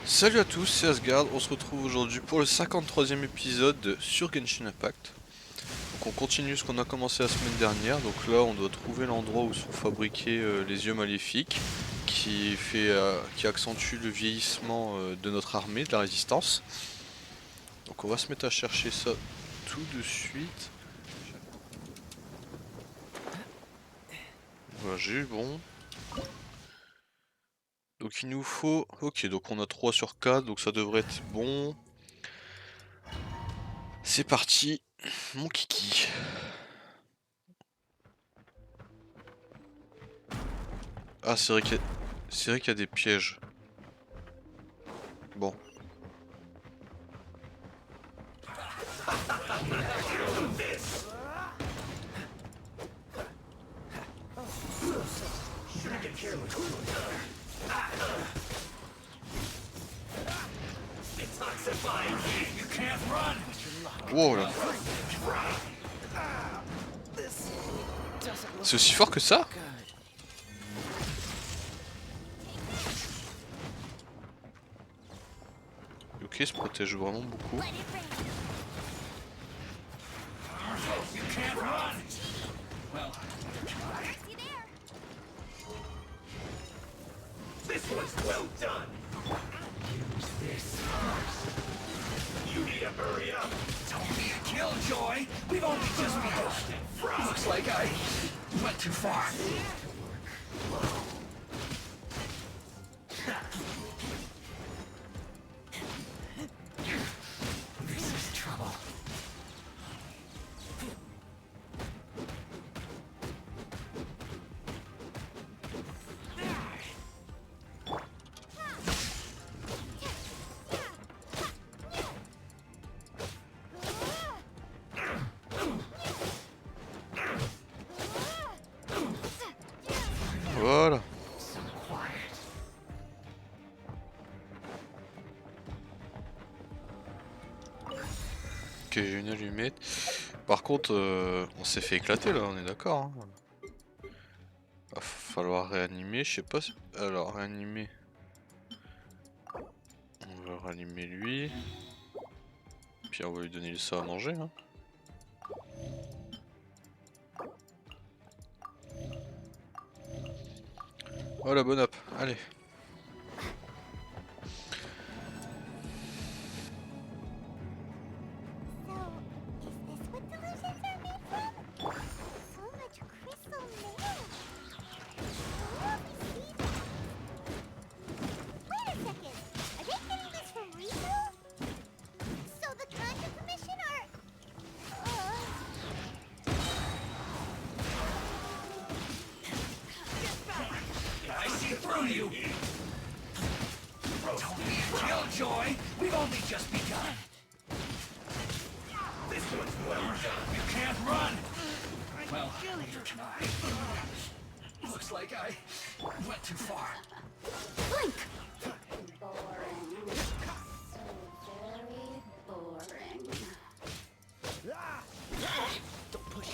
Salut à tous, c'est Asgard, on se retrouve aujourd'hui pour le 53e épisode sur Genshin Impact. Donc on continue ce qu'on a commencé la semaine dernière, donc là on doit trouver l'endroit où sont fabriqués les yeux maléfiques, qui accentue le vieillissement de notre armée, de la résistance. Donc on va se mettre à chercher ça tout de suite. Voilà, j'ai eu bon. Donc il nous faut... Ok, donc on a 3 sur 4, donc ça devrait être bon. C'est parti, mon kiki. Ah, c'est vrai qu'il y a des pièges. Bon. Wow là. C'est aussi fort que ça? Ok, il se protège vraiment beaucoup. Voilà. Ok, j'ai une allumette. Par contre, on s'est fait éclater là, on est d'accord. Hein. Va falloir réanimer, je sais pas si... Alors, réanimer. On va réanimer lui. Puis on va lui donner ça à manger. Hein. Voilà, bonne app. Allez.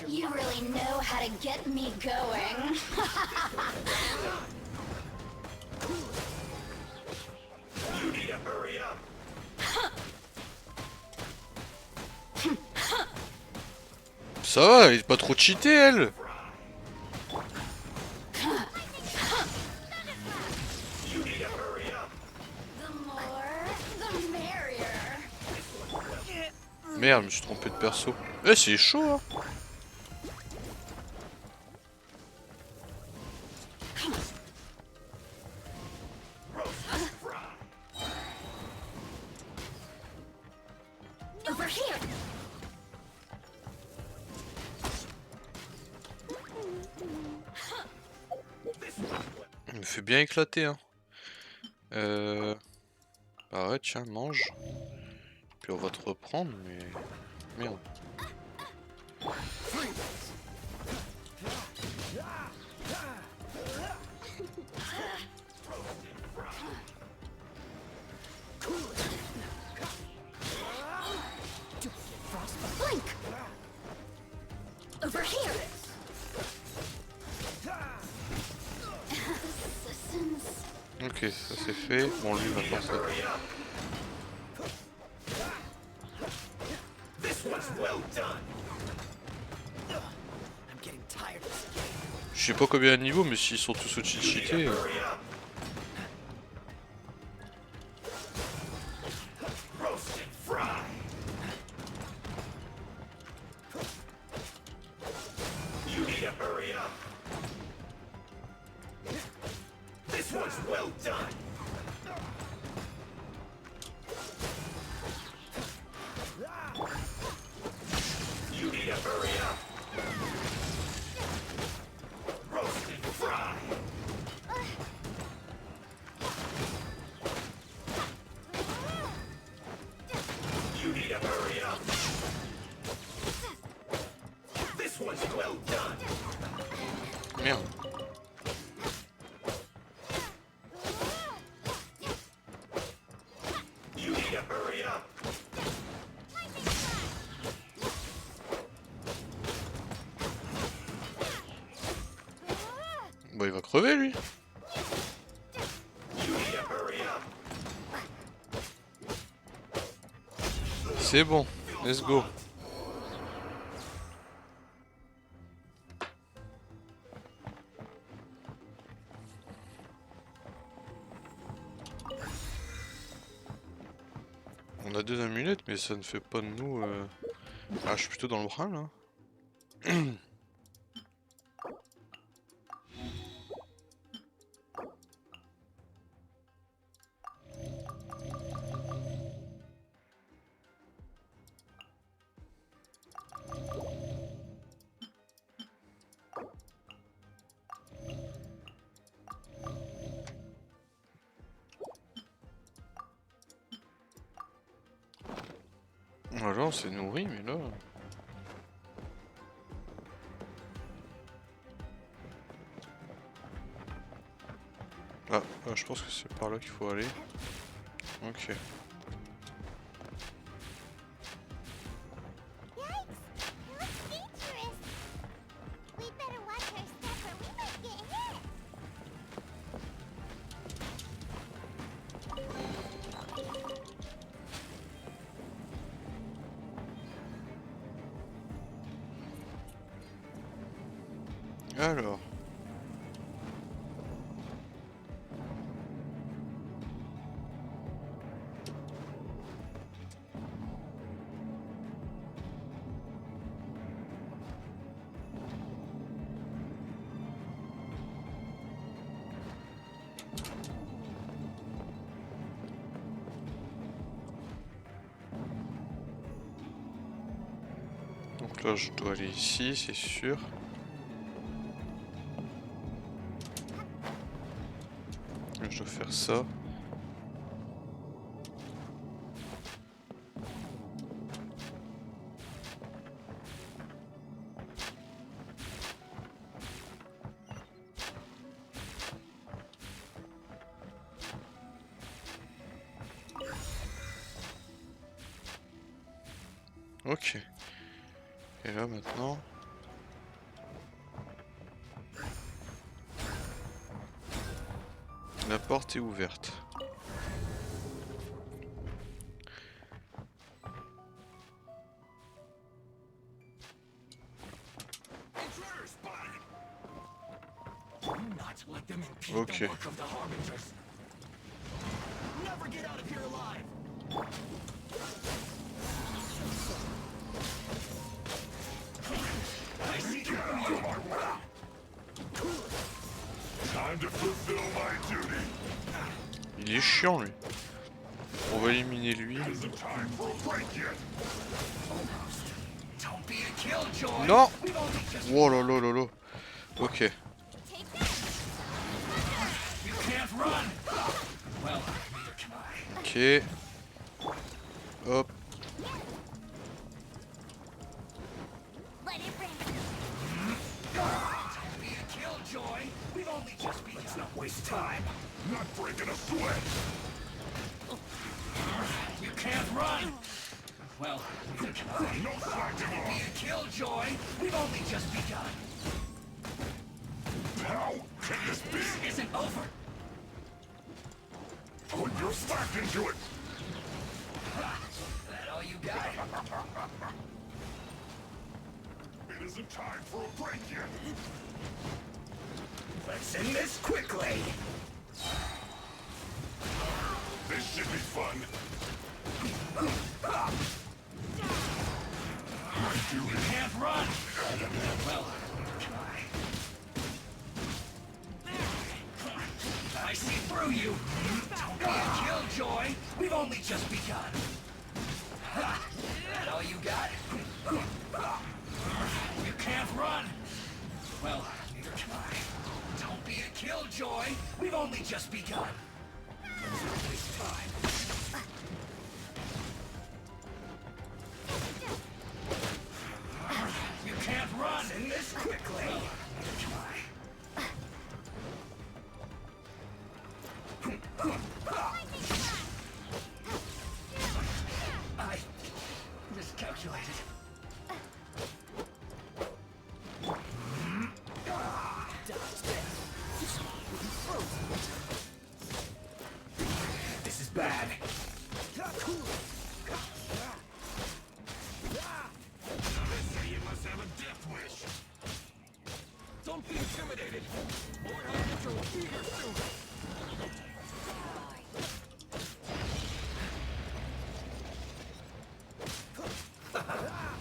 You really know how to get me going. You need to hurry up. Ça va, elle est pas trop cheatée elle. Merde, je me suis trompé de perso. Eh, c'est chaud hein. Il me fait bien éclater hein. Bah ouais, tiens, mange. Puis on va te reprendre, mais... Merde. Over here. Ok, ça c'est fait. Bon, lui maintenant ça. Je sais pas combien de niveaux, mais s'ils sont tous au-dessus de cheatés. Merde. Bon, il va crever lui. C'est bon, let's go. On a 2 amulettes, mais ça ne fait pas de nous... Ah, je suis plutôt dans le bras là. Voilà, on s'est nourri, mais là... Ah, je pense que c'est par là qu'il faut aller. Ok. Alors... Donc là je dois aller ici, c'est sûr. Je dois faire ça. Ok. Et là maintenant... La porte est ouverte. Ok. Il est chiant lui. On va éliminer lui. Non. Oh là là là là. Ok. Ok. Hop. You're back into it! That all you got? It isn't time for a break yet! Let's end this quickly! This should be fun! You can't run! Well, try. I see through you! Don't be a killjoy! We've only just begun! That all you got? You can't run! Well, neither can I. Don't be a killjoy! We've only just begun! Don't waste time. You can't run in this quickly! I miscalculated. This is bad. You must have a death wish! Don't be intimidated. Lord Highlander will be here soon.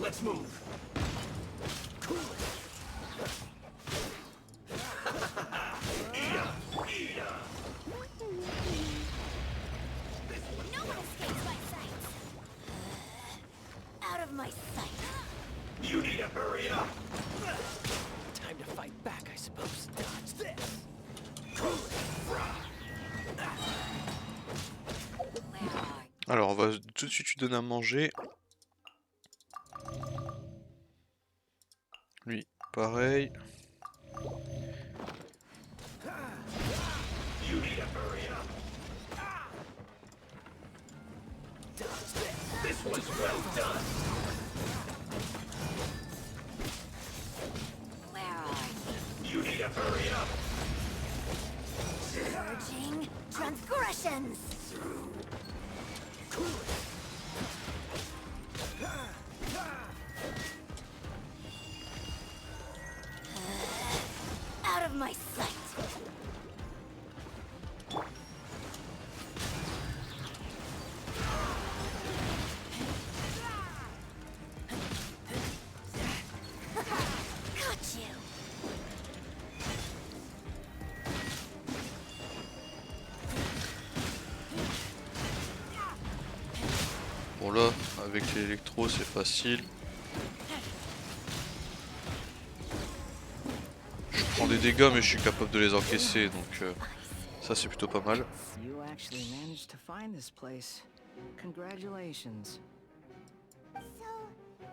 Let's move. No one escapes my sight. Out of my sight. You need to hurry up! Time to fight back, I suppose. Dodge this. Alors on va tout de suite lui donner à manger. Lui, pareil. You need to hurry up! This was well done. Where are You need to hurry up! you? Purging transgressions. Out of my sight. Got you. Bon là, avec l'électro c'est facile. Je prends des dégâts mais je suis capable de les encaisser donc ça c'est plutôt pas mal. You actually managed to find this place. Congratulations. So,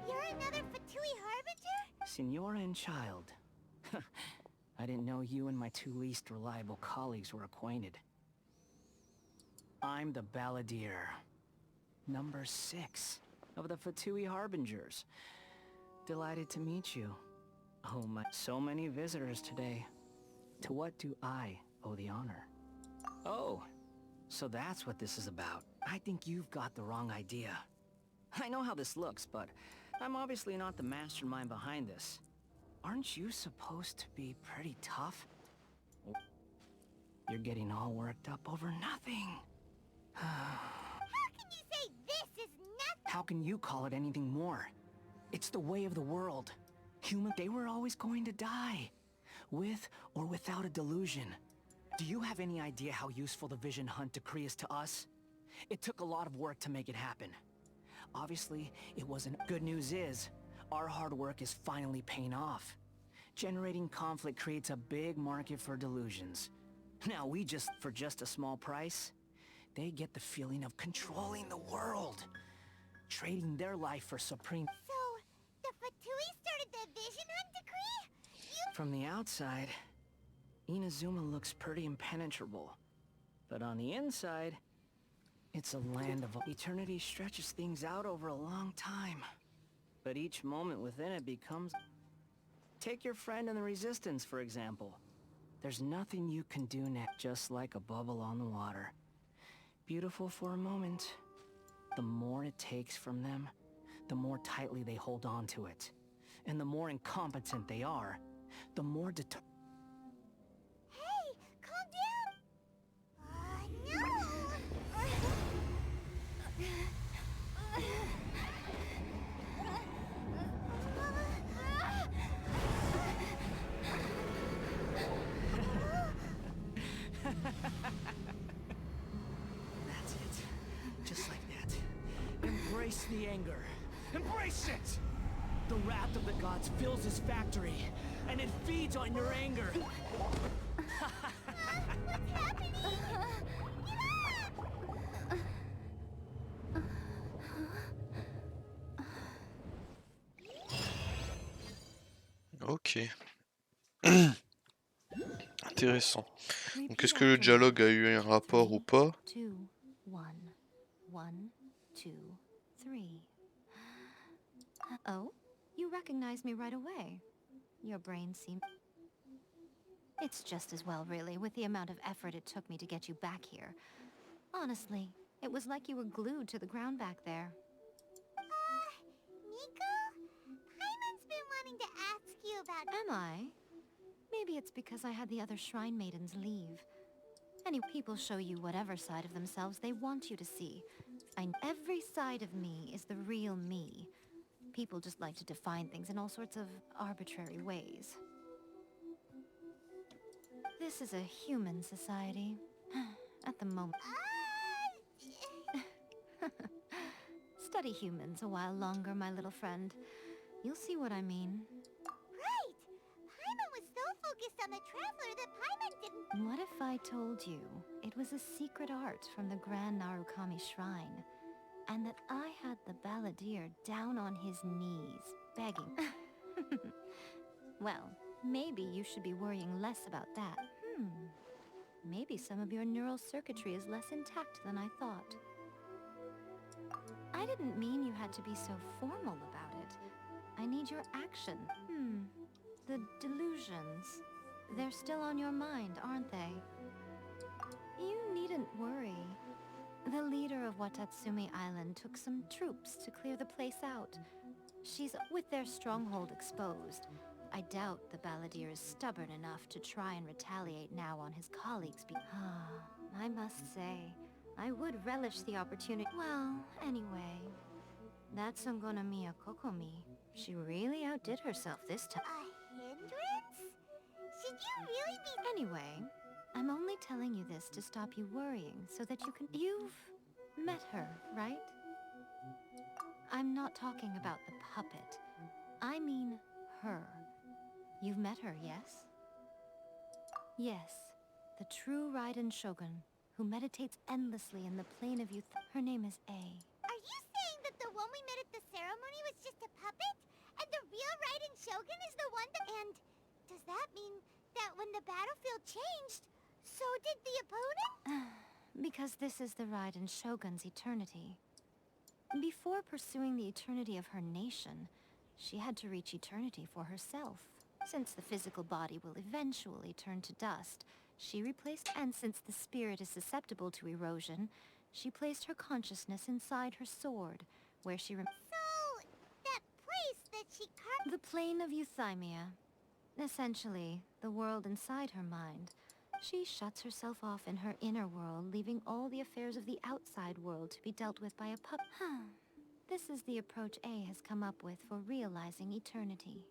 you're another Fatui Harbinger? Signora and child. I didn't know you and my two least reliable colleagues were acquainted. I'm the Balladeer. Number 6 of the Fatui Harbingers. Delighted to meet you. Oh my, so many visitors today. To what do I owe the honor? Oh, so that's what this is about. I think you've got the wrong idea. I know how this looks, but I'm obviously not the mastermind behind this. Aren't you supposed to be pretty tough? You're getting all worked up over nothing. How can you say this is nothing? How can you call it anything more? It's the way of the world. They were always going to die. With or without a delusion. Do you have any idea how useful the Vision Hunt decree is to us? It took a lot of work to make it happen. Obviously, it wasn't. Good news is, our hard work is finally paying off. Generating conflict creates a big market for delusions. Now for just a small price, they get the feeling of controlling the world. Trading their life for supreme... So, the Fatui started the Vision Hunt decree? From the outside, Inazuma looks pretty impenetrable. But on the inside, it's a land of... Eternity stretches things out over a long time. But each moment within it becomes... Take your friend in the Resistance, for example. There's nothing you can do next, just like a bubble on the water. beautiful for a moment. The more it takes from them, the more tightly they hold on to it. And the more incompetent they are, the more determined. Hey, calm down! No! That's it. Just like that. Embrace the anger. Embrace it! The wrath of the gods fills his factory, and it feeds on your anger. What's happening? Ok. Intéressant. Donc est-ce que le dialogue a eu un rapport ou pas? 2, 1, 1, 2, 3. Oh, you recognize me right away. Your brain seems... It's just as well, really, with the amount of effort it took me to get you back here. Honestly, it was like you were glued to the ground back there. Nico? Paimon's been wanting to ask you about... Am I? Maybe it's because I had the other shrine maidens leave. Any people show you whatever side of themselves they want you to see. Every side of me is the real me. People just like to define things in all sorts of arbitrary ways. This is a human society. At the moment. Study humans a while longer, my little friend. You'll see what I mean. Right! Paimon was so focused on the Traveler that Paimon didn't... What if I told you it was a secret art from the Grand Narukami Shrine, and that I had the balladeer down on his knees, begging? Well, maybe you should be worrying less about that. Maybe some of your neural circuitry is less intact than I thought. I didn't mean you had to be so formal about it. I need your action. The delusions. They're still on your mind, aren't they? You needn't worry. The leader of Watatsumi Island took some troops to clear the place out. She's with their stronghold exposed. I doubt the balladeer is stubborn enough to try and retaliate now on his colleagues. I must say, I would relish the opportunity. Well, anyway, that's Songonamiya Kokomi. She really outdid herself this time. A hindrance? Should you really be... Anyway, I'm only telling you this to stop you worrying so that you can... You've met her, right? I'm not talking about the puppet. I mean her. You've met her, yes? Yes, the true raiden shogun, who meditates endlessly in the plane of youth. Her name is A. Are you saying that the one we met at the ceremony was just a puppet? And the real raiden shogun is the one that... And does that mean that when the battlefield changed, so did the opponent? Because this is the raiden shogun's eternity. Before pursuing the eternity of her nation, she had to reach eternity for herself. Since the physical body will eventually turn to dust, she replaced... And since the spirit is susceptible to erosion, she placed her consciousness inside her sword, where she... So, that place that she carved... The plane of euthymia. Essentially, the world inside her mind. She shuts herself off in her inner world, leaving all the affairs of the outside world to be dealt with by a pup. This is the approach A has come up with for realizing eternity.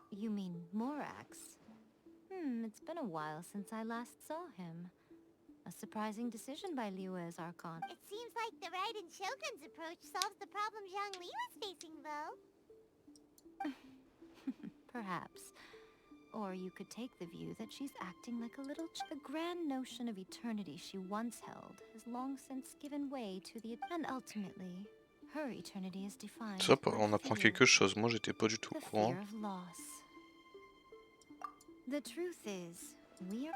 You mean Morax? It's been a while since I last saw him. A surprising decision by Liyue's Archon. It seems like the raiden shogun's approach solves the problem Zhongli was facing, though. Perhaps. Or you could take the view that she's acting like a little The grand notion of eternity she once held has long since given way to the... And ultimately, her eternity is defined Ça, by on apprend fear. quelque chose. Moi, j'étais pas du tout au The courant. fear of loss. The truth is,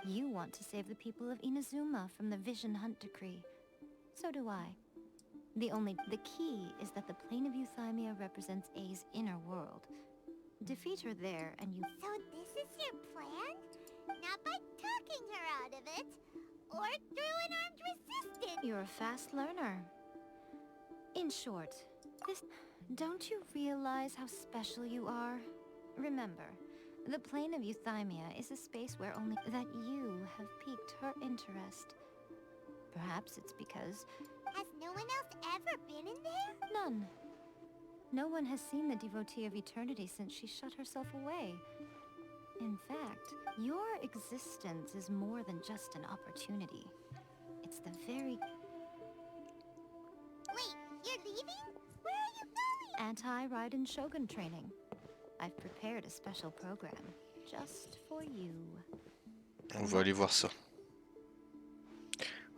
you want to save the people of Inazuma from the Vision Hunt decree. So do I. The key is that the plane of euthymia represents A's inner world. Defeat her there and you... So this is your plan? Not by talking her out of it, or through an armed resistance. You're a fast learner. In short, this... Don't you realize how special you are? Remember, the plane of Euthymia is a space where only that you have piqued her interest. Perhaps it's because... Has no one else ever been in there? None. No one has seen the devotee of eternity since she shut herself away. In fact, your existence is more than just an opportunity. It's the very... Wait, you're leaving? Where are you going? Anti-Raiden Shogun training. I've prepared a special program just for you. On va aller voir ça.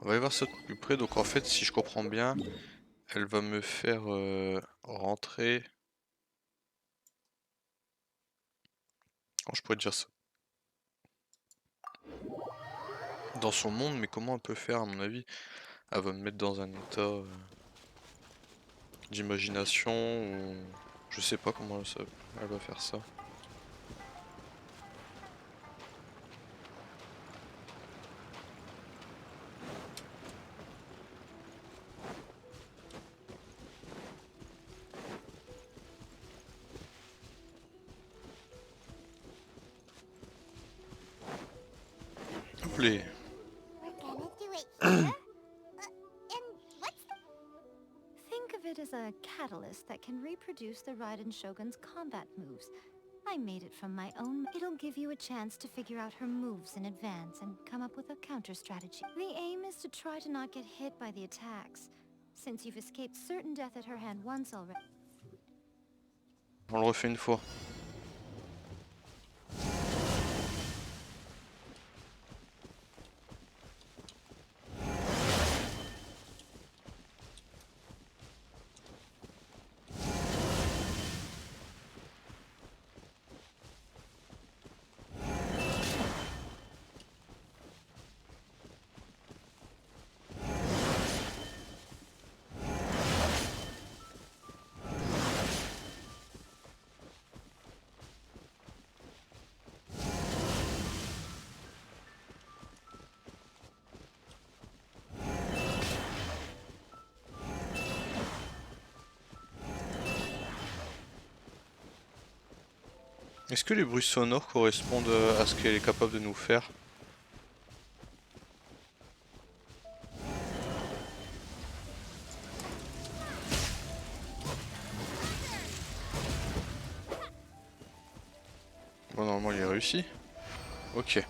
On va aller voir ça de plus près. Donc en fait, si je comprends bien, elle va me faire rentrer... Comment je pourrais dire ça? Dans son monde, mais comment elle peut faire à mon avis? Elle va me mettre dans un état d'imagination ou... Je sais pas comment elle va faire ça. Hop les. We're gonna do it here. And what's the... Think of it as a catalyst that can reproduce the Raiden Shogun's combat moves. I made it from my own. It'll give you a chance to figure out her moves in advance and come up with a counter strategy. The aim is to try to not get hit by the attacks, since you've escaped certain death at her hand once already. On le refait une fois. Est-ce que les bruits sonores correspondent à ce qu'elle est capable de nous faire? Bon, normalement il est réussi. Ok.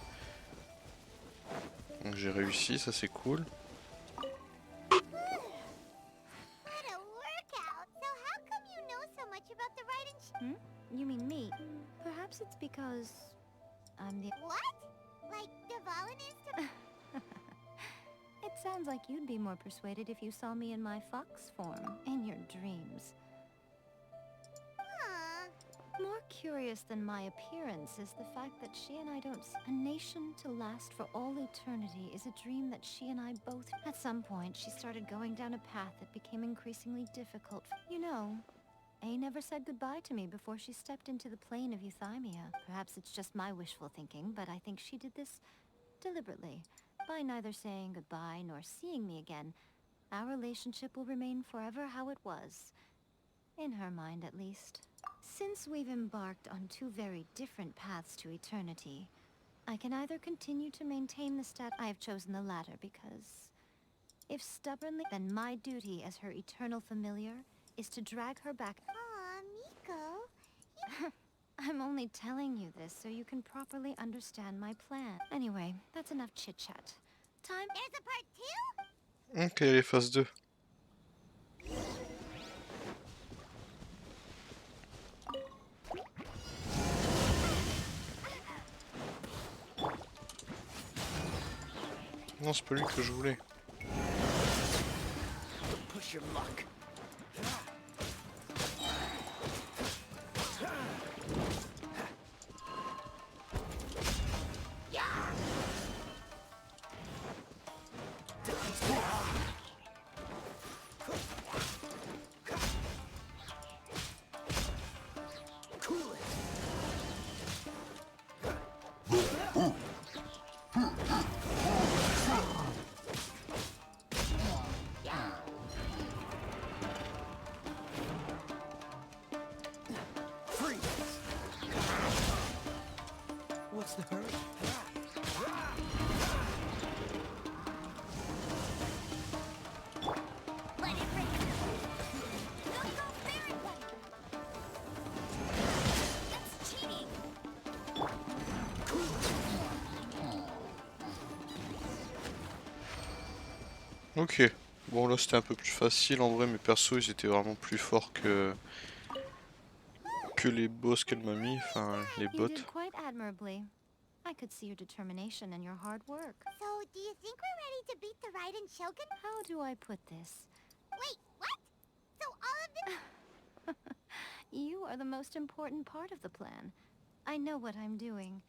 Donc j'ai réussi, ça c'est cool. What a workout! So how come you know so much about the Raiden You mean me? Perhaps it's because I'm the... What? Like Devalin is to... It sounds like you'd be more persuaded if you saw me in my fox form, in your dreams. More curious than my appearance is the fact that she and I don't... A nation to last for all eternity is a dream that she and I both... At some point, she started going down a path that became increasingly difficult. You know, A never said goodbye to me before she stepped into the plane of Euthymia. Perhaps it's just my wishful thinking, but I think she did this deliberately. By neither saying goodbye nor seeing me again, our relationship will remain forever how it was. In her mind, at least. Since we've embarked on two very different paths to eternity, I can either continue to maintain the I have chosen the latter because... If stubbornly, then my duty as her eternal familiar is to drag her back... Aw, Miko. I'm only telling you this so you can properly understand my plan. Anyway, that's enough chit-chat. Time... There's a part 2? Ok, les phase 2. Non, c'est pas lui que je voulais. Push your luck. What's the hurry? Let it rip. Don't go very well. That's cheating. Ok. Bon là c'était un peu plus facile en vrai, mes persos ils étaient vraiment plus forts que les boss qu'elle m'a mis, enfin les You bots. did quite admirably. I could see your determination and your hard work. So, do you think we're ready to beat the Raiden Shogun? How do I put this? Wait, what? So all of the... You are the most important part of the plan. I know what I'm doing.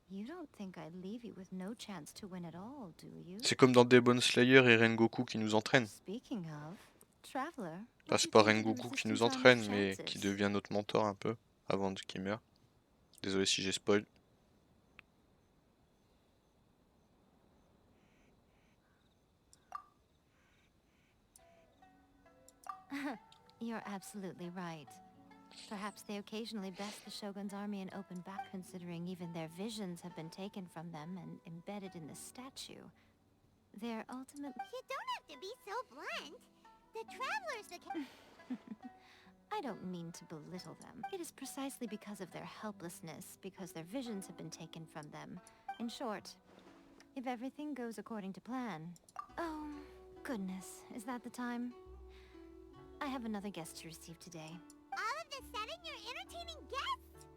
You don't think I'd leave you with no chance to win at all, do you? C'est comme dans Demon Slayer et Rengoku qui nous entraînent. Speaking of, Traveler, Enfin, what c'est you pas think of Rengoku the qui nous resistance entraîne, army's mais chances? qui devient notre mentor un peu, avant qu'il meure. Désolé si j'ai spoil. You're absolutely right. Perhaps they occasionally best the Shogun's army in open battle, considering even their visions have been taken from them and embedded in the statue. Their ultimate... You don't have to be so blunt. The Traveler's the... I don't mean to belittle them. It is precisely because of their helplessness, because their visions have been taken from them. In short, if everything goes according to plan... Oh, goodness, is that the time? I have another guest to receive today. All of a sudden, you're entertaining guests?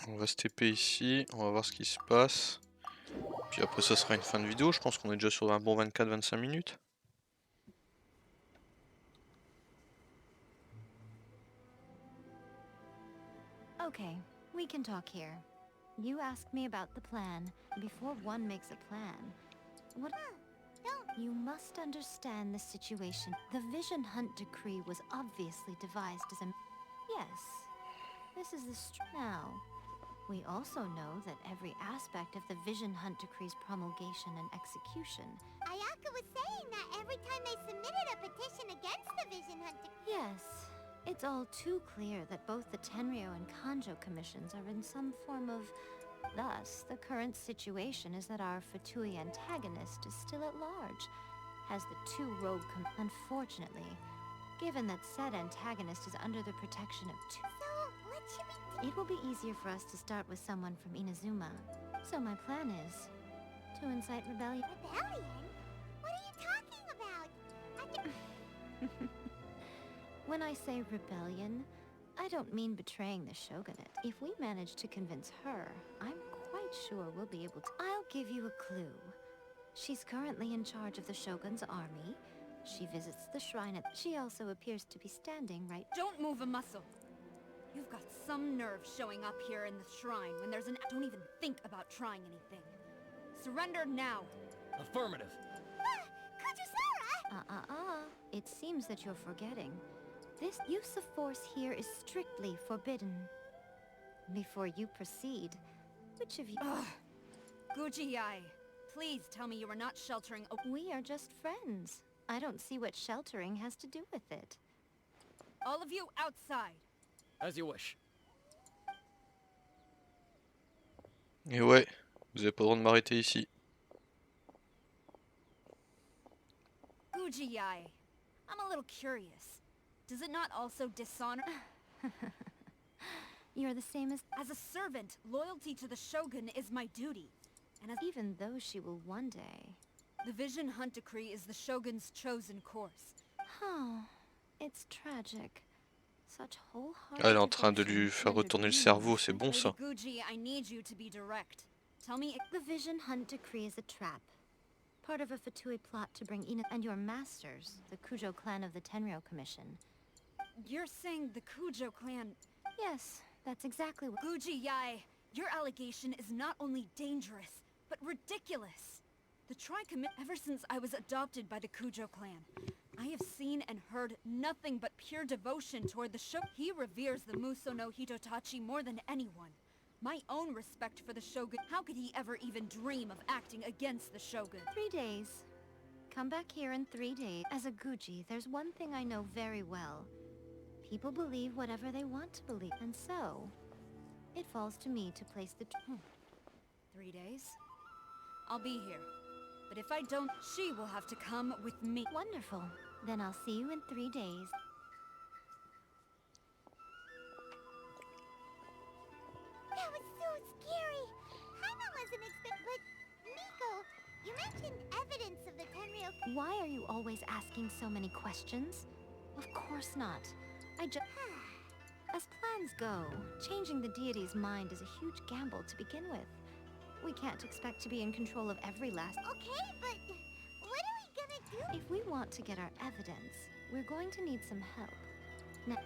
On va se TP ici, on va voir ce qui se passe. Puis après ça sera une fin de vidéo, je pense qu'on est déjà sur un bon 24-25 minutes. Okay, we can talk here. You asked me about the plan. Before one makes a plan, what... You must understand the situation. The Vision Hunt Decree was obviously devised as a... Yes, this is the now. We also know that every aspect of the Vision Hunt Decree's promulgation and execution... Ayaka was saying that every time they submitted a petition against the Vision Hunt Decree... Yes, it's all too clear that both the Tenryo and Kanjo commissions are in some form of... Thus, the current situation is that our Fatui antagonist is still at large, has the two rogue unfortunately, given that said antagonist is under the protection of two... So, what should we do? It will be easier for us to start with someone from Inazuma. So my plan is to incite rebellion. Rebellion? What are you talking about? When I say rebellion, I don't mean betraying the shogunate. If we manage to convince her, I'm quite sure we'll be able to... I'll give you a clue. She's currently in charge of the shogun's army. She visits the shrine She also appears to be standing right... Don't move a muscle. You've got some nerve showing up here in the shrine when there's an... Don't even think about trying anything. Surrender now. Affirmative. Kujusara! It seems that you're forgetting. This use of force here is strictly forbidden. Before you proceed, which of you... Ugh. Guji-ai, please tell me you are not sheltering... We are just friends. I don't see what sheltering has to do with it. All of you outside. As you wish. Et ouais, vous avez pas le droit de m'arrêter ici. Guji-ai, I'm a little curious. Does it not also dishonor... You're the same as As a servant, loyalty to the Shogun is my duty. And as even though she will one day. the Vision Hunt Decree is the Shogun's chosen course. Oh, it's tragic. Such wholehearted Elle est en train de devotion lui faire rendered retourner le meaningless cerveau, c'est and bon ça. Lady Guji, I need you to be direct. Tell me... The Vision Hunt Decree is a trap. Part of a Fatui plot to bring Ina and your masters, the Kujo clan of the Tenryo Commission. You're saying the Kujo clan... Yes, that's exactly what... Guji-ai, your allegation is not only dangerous, but ridiculous. The Tri-Commit... Ever since I was adopted by the Kujo clan, I have seen and heard nothing but pure devotion toward the Shogun. He reveres the Muso no Hitotachi more than anyone. My own respect for the Shogun... How could he ever even dream of acting against the Shogun? 3 days. Come back here in 3 days. As a Guji, there's one thing I know very well. People believe whatever they want to believe, and so it falls to me to place the 3 days? I'll be here. But if I don't, she will have to come with me. Wonderful. Then I'll see you in 3 days. That was so scary. Paimon wasn't expecting, but Miko, you mentioned evidence of the Tenryou. Why are you always asking so many questions? Of course not. I just... As plans go, changing the deity's mind is a huge gamble to begin with. We can't expect to be in control of every last... Okay, but what are we gonna do? If we want to get our evidence, we're going to need some help. Now...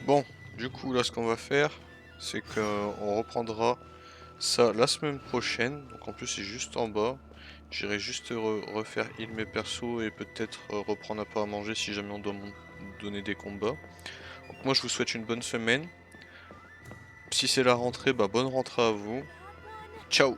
Bon, du coup là ce qu'on va faire, c'est qu'on reprendra ça la semaine prochaine. Donc en plus c'est juste en bas. J'irai juste refaire heal mes persos et peut-être reprendre un peu à manger si jamais on doit donner des combats. Donc moi je vous souhaite une bonne semaine. Si c'est la rentrée, bah bonne rentrée à vous. Ciao!